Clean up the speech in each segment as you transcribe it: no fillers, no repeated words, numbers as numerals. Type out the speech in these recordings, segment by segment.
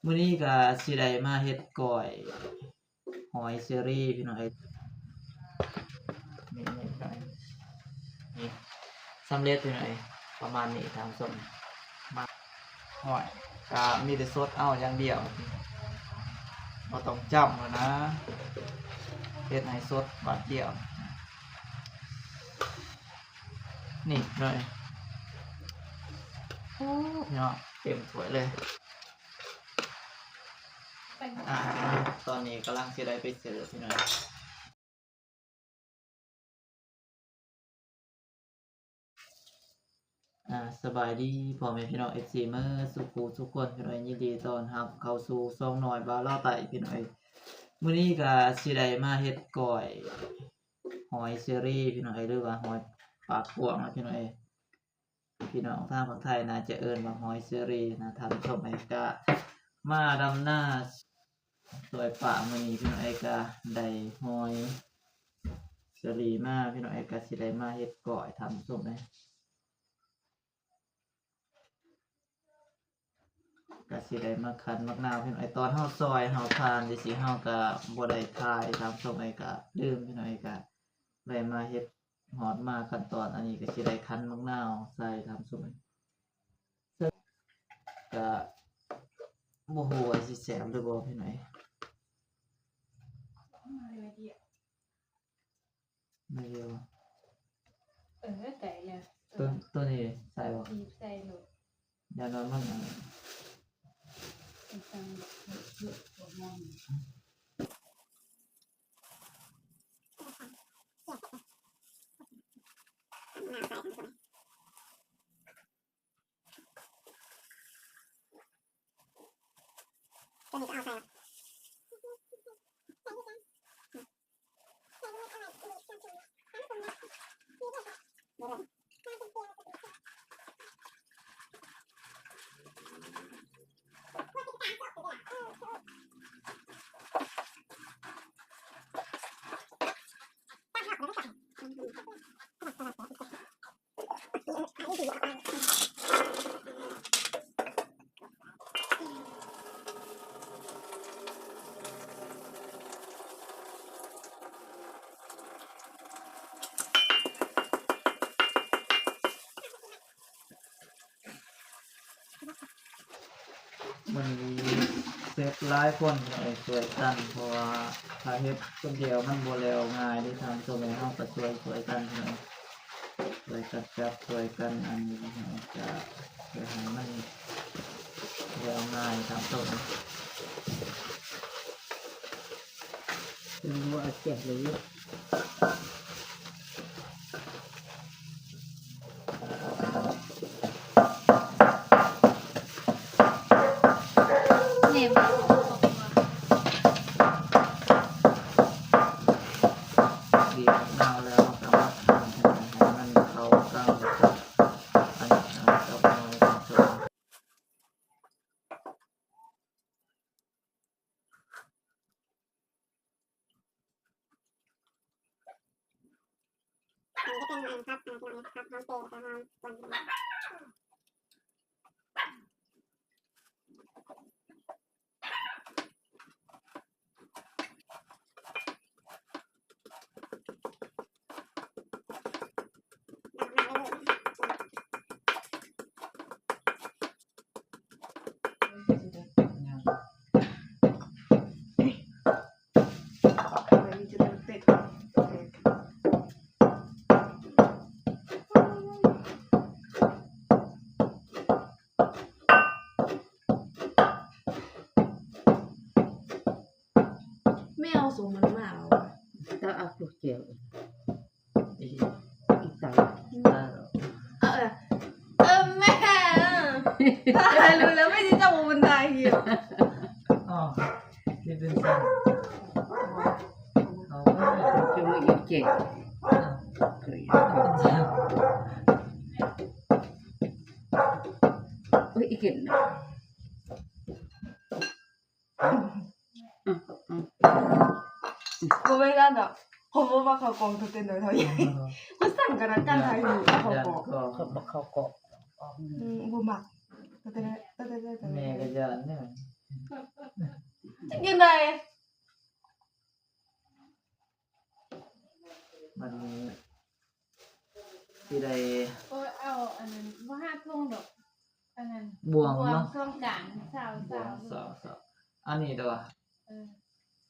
มื้อนี้ก็สิได้มาเฮ็ดก้อยหอยเชอรี่พี่น้องเอ้ยนี่ๆพี่น้องเอ้ยนี่สำเร็จพี่น้องเอ้ยประมาณนี้ทำส้มมาหอยก็มีแต่สดเอาอย่างเดียวบ่ต้องจ้ำแล้วนะเฮ็ดให้สดบาดเดียวนี่เลยโอ้พี่น้องเต็มถ้วยเลยตอนนี้กำลังสิได้ไปเสิร์ฟพี่น้องสบายดีพ่อแม่พี่น้อง FC เมื่อสุขทุกคนพี่น้องยินดีต้อนรับเข้าสู่ช่องน้อยบ่าวเล่าไต่พี่น้องมื้อนี้ก็สิได้มาเฮ็ดก้อยหอยเชอรี่พี่น้องหรือว่าหอยปากพวงนะพี่น้องพี่น้องทางภาคไทยน่าจะเอิ้นว่าหอยเชอรี่นะท่านผู้ชมก็มาดำหน้าสวยป่ามื้อนี้พี่น้องก็ได้หอยเชอรี่มาพี่น้องก็สิได้มาเฮ็ดก้อยท่านผู้ชมก็สิได้มาคั้นมะนาวพี่น้องตอนเฮาซอยเฮาทานจังซี่เฮาก็บ่ได้ถ่ายตามชมก็ลืมพี่น้องก็ได้มาเฮ็ดฮอดมาขั้นตอนอันนี้ก็สิได้คั้นมะนาวใส่ตามชมซึ่งก็บ่ฮู้ว่าสิแซ่บหรือบ่พี่น้องไม่เดียวแต่เนี่ยตัวนี้ใส่บ่บีบใส่หนูอย่านั้นมันตังเยอะกว่ามองมันมีเซฟหลายคนช่วยกันเพราะว่าถ้าเฮ็ดคนเดียวมันบ่แล้วง่ายที่ทำตัวเฮาก็ช่วยกันช่วยกันจับช่วยกันอันนี้จะช่วยให้มันแล้วง่ายทำตัวเป็นว่าเจ็บเลยเนี่ยบีบมะนาวแล้วก็มาทำให้มันเข้ากันกับอันนี้กับหอยกับตัวไม่เอาสูงมันมากหรอวะ ถ้าเอาลูกเจียวอีอีสาน แม่ตายรู้แล้วไม่ได้จะมาบันไดเหี้ย อ๋อนี่เป็นสั่งเอาไว้ จะมาอีกเจ็บเคยอีกเห็นกูไม่กันอ่ะผมว่าเขากองตัวเต็มเลยเท่าไหร่กูสั่งกันนะกันไทยอยู่เขากอง เขาบอกเขาเกาะ บูมักแต่แม่ก็จะเนี่ย จะกินได้ มันสิได้ โอ้ยเอาอันนั้นว่าห้าทุ่งดอกอันนั้น บวงเนาะ ช่วงกลางสาว บวงสาวอันนี้เด้อ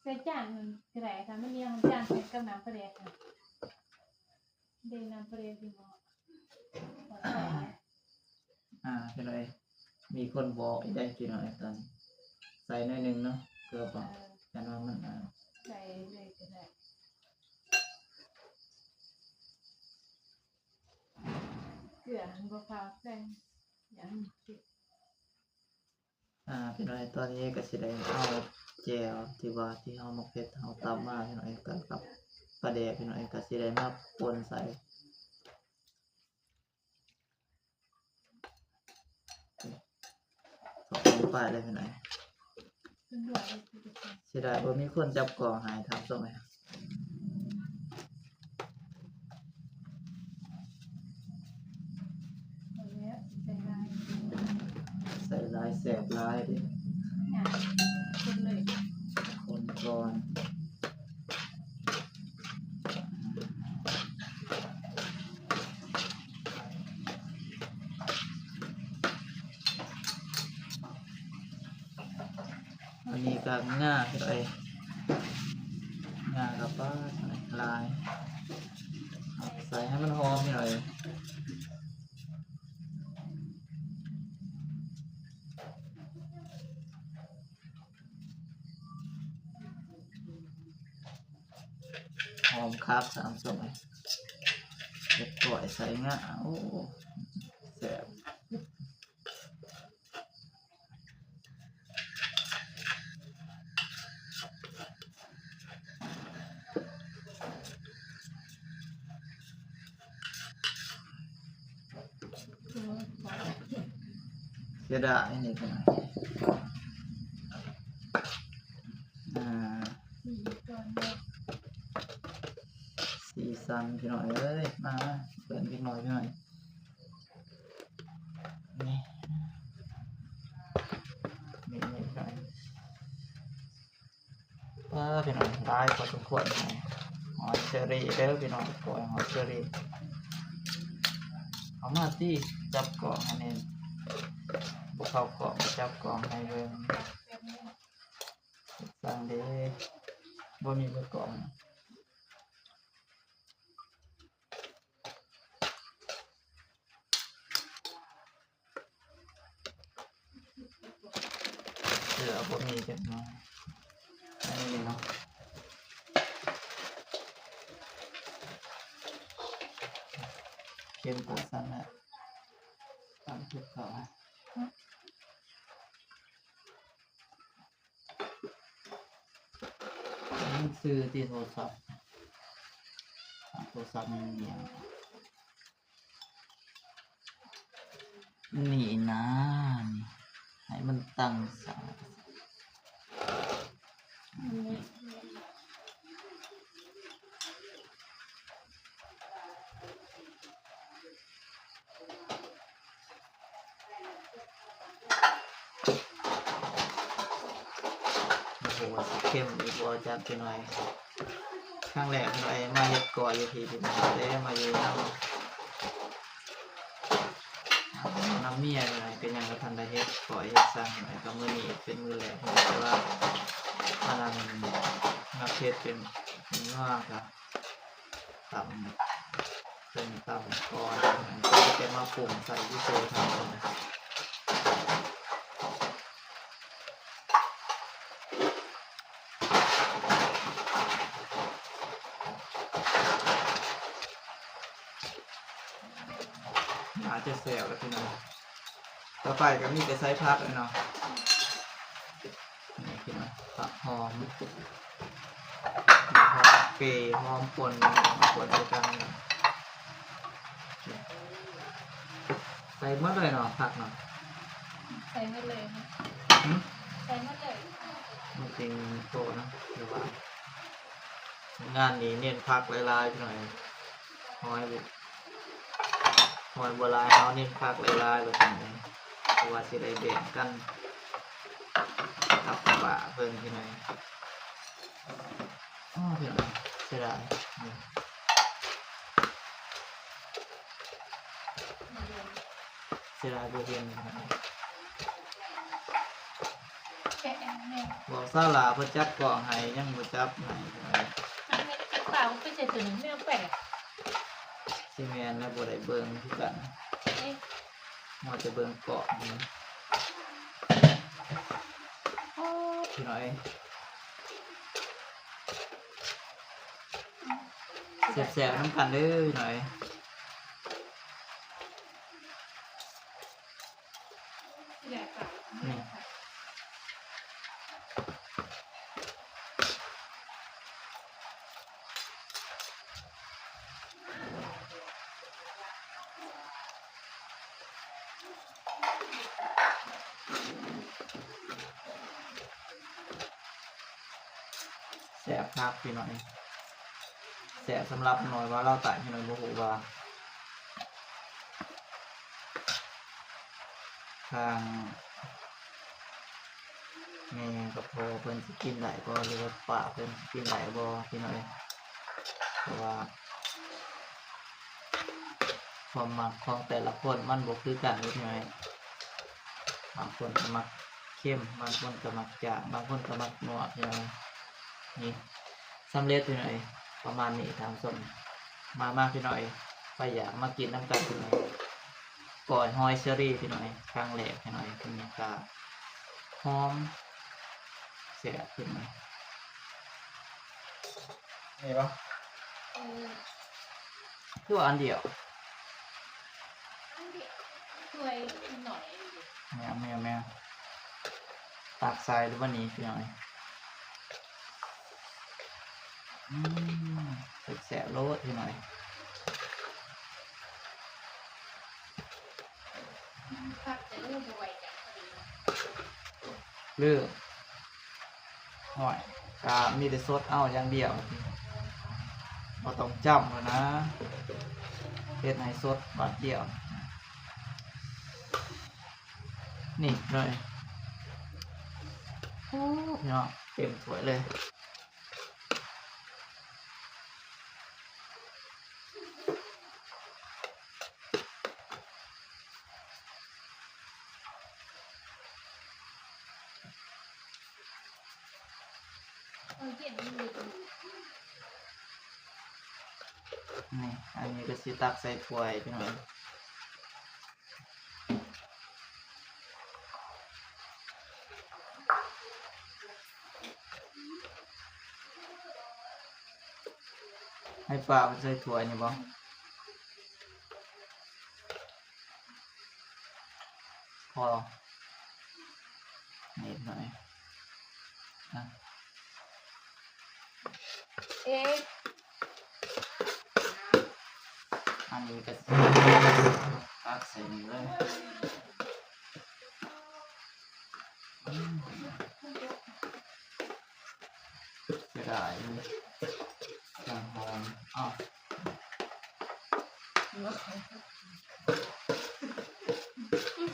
ใส่จานมันกระไรค่ะมันเรียงจานใส่กับน้ำปลาแดกค่ะเดน้ำปลาแดกดีมั้ง พี่น้อยมีคนบอกอีกได้พี่น้อยตอนใส่หน่อยหนึงเนาะเกลือป่ะแต่ว่ามันใส่เลยก็ได้เกลือหันบะพร้าวใส่อย่างนี้ พี่น้อยตอนนี้ก็สิได้เอาแจวที่ว่าที่เฮาหมกเผ็ดเฮาตำมาพี่น้อยกับปลาแดกพี่น้อยก็สิได้มาปนใส่สองลงไปเลยพี่น้อย เป็นด้วยเลยคือจะเป็น เสียดายบ่มีคนจับกล่องหายทับส่งไหม เอาแล้วใส่ลาย ใส่ลายแสบลายดิ อ่ะคนเลย คนก่อนอันนี้ก็ง่าพี่น้อยง่ากับป้าลายใส่ให้มันหอมพี่น้อยหอมครับสามสมัยเด็ดก่อยใส่ง่าโอ้แสบเสียดายนี่พี่น้อยก่อนเลย สีสันพี่หน่อยเอ้ยมาเปิดพี่หน่อยพี่หน่อยนี่พี่หน่อยพี่หน่อยได้พอสมควรหอยเชอรี่เด้อพี่หน่อยปล่อยหอยเชอรี่เอามาที่จับกล่องอันนี้พวกเขากล่องจับกล่องให้เบิ่งสั่งเด้บ่มีเบอร์กล่องเสือพวกนี้กันเนาะอันนี้เนาะเค็มปวดสั่นนะตามทุกเขานี่ซื้อที่โทรศัพท์มันเนี่ยนี่นะนี่ให้มันตั้งสาย โอ้โหสีเข้มอีกว่าจับไปหน่อยข้างแรกหน่อยมาเฮ็ดก่ออยู่ที่พี่น้องได้มาอยู่น้ำเมียหน่อยเป็นยังกระทันได้เฮ็ดก่อเฮ็ดสร้างหน่อยก็มื้อนี้เป็นมื้อแรกแต่ว่าอันนั้นนักเฮ็ดเป็นว่าครับต่ำเป็นต่ำก่อนก็จะมาปรุงใส่ที่โซทำนะครับ อาจจะแสบแล้วพี่น้องต่อไปก็มีแต่ไซส์พักเลยเนาะนี่พี่น้องผักหอมเปรย์หอมป่นด้วยกันใส่หมดเลยเนาะผักเนาะ ใส่ไม่เลยนะใส่ไม่เลย มันจริงโตนะเดี๋ยวว่างานนี้เน้นผักหลายๆพี่หน่อยหอยโบราณเขาเน้นผักหลายๆแบบนี้เพราะว่าสิได้แบ่งกันท เบิ่งพี่น้อยอ้อพี่น้อยเสียดายนี่เสียดายบ่เห็นพี่น้อย แกะแม่ บอกซาลาเพิ่นจับกล่องให้ยังบ่จับให้พี่น้อย อันนี้กระเป๋าไปใส่ตัวหนึงไม่เอาแปะ สิแม่นแล้วบ่ได้เบิ่งคือกัน เอ๊ะ มาจะเบิ่งเกาะนี่อ้อพี่น้อยแซ่บๆน้ำกันเด้อพี่น้อย ที่ไหนเปล่า นี่ แสบครับพี่น้อยแสบสำหรับหน่อยว่าเราตายพี่น้อยโมโหว่าทางแม่กับพ่อเพิ่นสิกินได้บ่หรือว่าป้าเพิ่นสิกินได้บ่พี่น้อยเพราะว่าความมักของแต่ละคนมันบ่คือกันพี่น้อยบางคนก็มักเข้มบางคนก็มักจางบางคนก็มักนัวพี่น้อยนี่สำเร็จพี่หน่อยประมาณนี้ทางส้มมาพี่หน่อยไปอยากมากินน้ำกันพี่หน่อยก่อยหอยเชอรี่พี่หน่อยครั้งแรกพี่หน่อยเป็นกาหอมเสียพี่หน่อยนี่ปะ เออ คือว่าอันเดียว อันเดียวช่วยหน่อย แมวตักใส่หรือว่านี้พี่หน่อยแสบโลดพี่หน่อย พักจะเริ่มไวจังพอดี เลือกหน่อยกามีแต่สดเอาอย่างเดียวเราต้องจำเลยนะเฮ็ดให้สดบาดเดียวนี่เลยโอ้เนาะเต็มถ้วยเลยเย็นนิดนึง นี่อันนี้ก็สิตักใส่ถ้วยพี่หน่อยให้ปลามันใส่ถ้วยนี่บ่พอนิดหน่อยนะ เอ๊ะ อันนี้ก็ตักใส่นี่เลยเสียดายเลยจังหอมอ้าว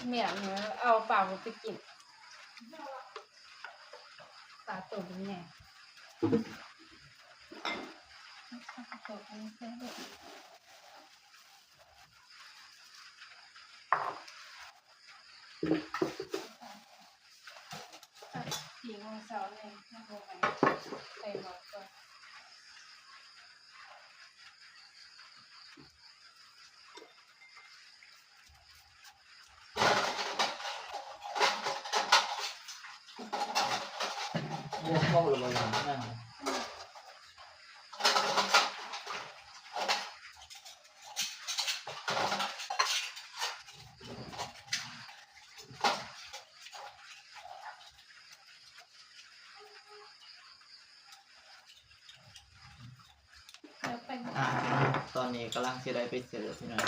เมียเนื้อเอาเปล่าไปกินปลาตัวเป็นไงตัวเป็นแค่ไหน4 โมงเช้าเลยนะโมงไปใส่หมดก่อนเลือกเข้าหรือเปล่านั่นตอนนี้กำลังจะได้ไปเสิร์ฟพี่น้อย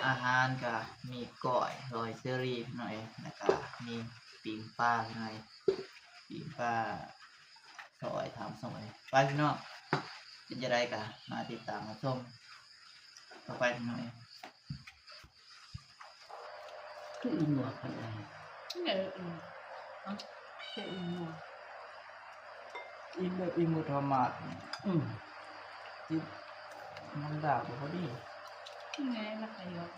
อาหารก็มีก้อยรอยเซอรี่พี่น้อยแล้วก็มีปิ้งปลาพี่น้อยปิ้งปลาซอยทำซอยไปพี่น้อง เป็นจะได้กะมาติดตามมาชมต่อไปหน่อย คืออีหมัวกันเลย เนี่ยเจะอีหม อีแบบอีมือธรรมาด อืม จิบมันดาบพอดี นี่ไงนักเรียน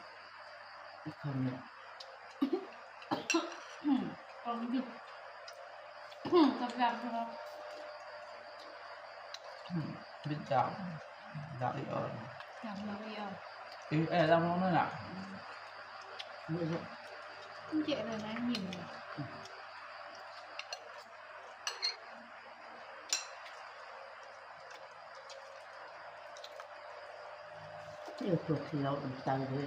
อีกคนเนี่ย ตอนดึกกับดักเรา เป็นดาบดาบอีกอ่อน อยากเราเรียน อีเราลองนั่นอ่ะ เมื่อ เจ๊เลยนะยิ้ม เดี๋ยวตัวที่เราตั้งไว้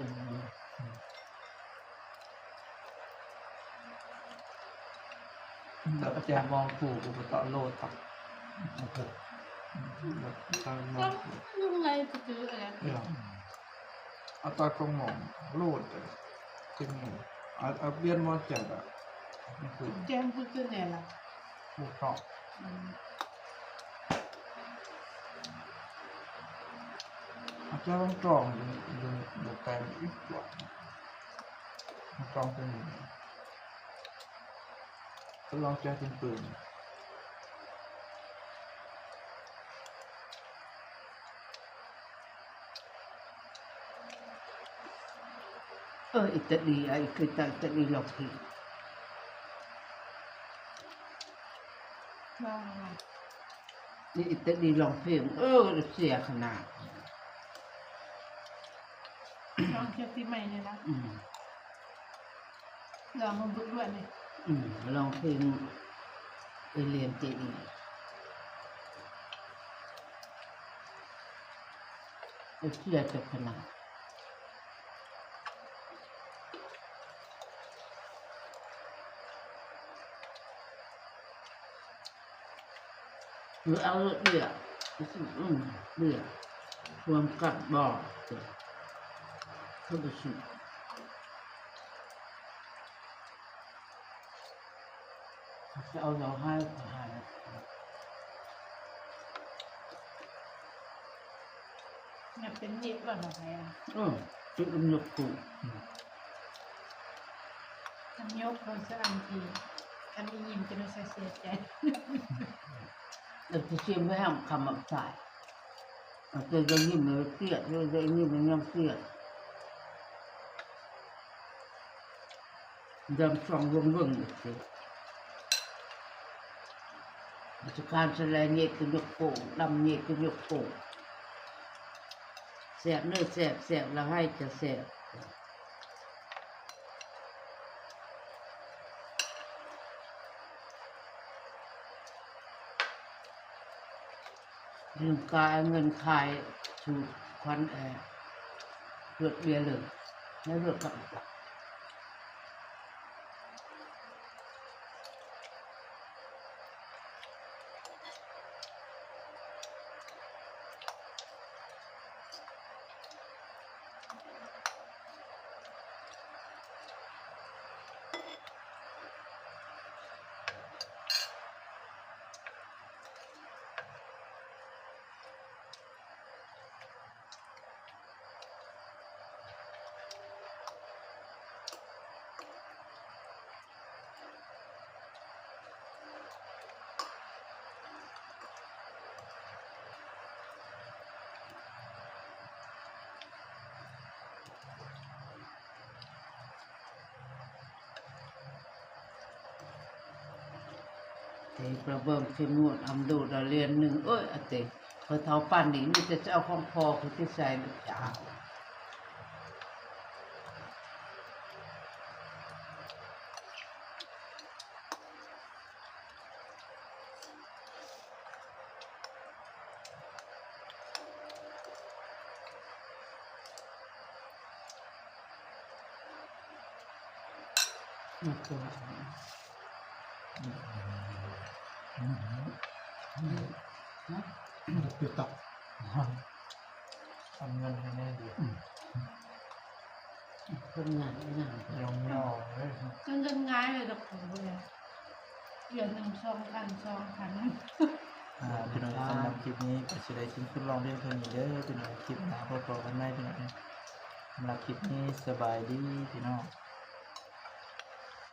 แต่อาจารย์มองผูกอุปต่อโลดตักทางม ก็ อง ยังไงจะซื้ออะไร เอาตากระหม่อมโลดเป็นหมูเอาเบียนมอนจัดอ่ะนี่คือ แจมพูดคือไงล่ะ หมูกรอบอาจจะต้องจองดูแปลงอีกกว่าจองเป็นก็ลองใจเป็นปืน อีกตะดีไอ้คือตะดีหลอกผี ลอง นี่อีกตะดีลองเพลงเสียขนาด ลองเช็คที่ใหม่เลยนะ อืม ลองมาบุกด้วยเลย ลองเพลงเรียนเจดีเสียจะขนาดหรือเอาเดือดเดือดรวมกับบ่อเข้าไปชิม จะเอาเราให้ขอให้ เนี่ยเป็นเย็บแบบไหนอ่ะ จุดยกกู ทำยกคนสักอันทีอันนี้ยิ้มจะไม่เสียใจ เราจะเชื่อไม่ให้คำอับสายเราจะยิ้มเลยเสียดเราจะยิ้มมันยังเสียดดำสองวงวงอีกทีจะการแสดงเงียบยกโป่งดำเงียบยกโป่งแสบเนื้อแสบแล้วให้จะแสบเรื่องกายเงินคายชูควันเลือดเบียเลยแล้วเลือดกับประเบิมเข้มงวดอำดูเราเรียนหนึ่งอเตเขาเท้าปั้นนี่มันจะเอาของพอคือที่ใส่หรือจ้าตัว เปียกตับ ทำเงินให้แน่ดี คนงาน ยองยองเลย เงินง่ายเลยดอกผมเลยเดือนหนึ่ง2,000 2,000 พี่น้องสำหรับคลิปนี้ก็สิได้ชิ้นคุณลองเรียนเท่านี้เด้อพี่น้องคลิปหน้าพบกันใหม่พี่น้องสำหรับคลิปนี้สบายดีพี่น้อง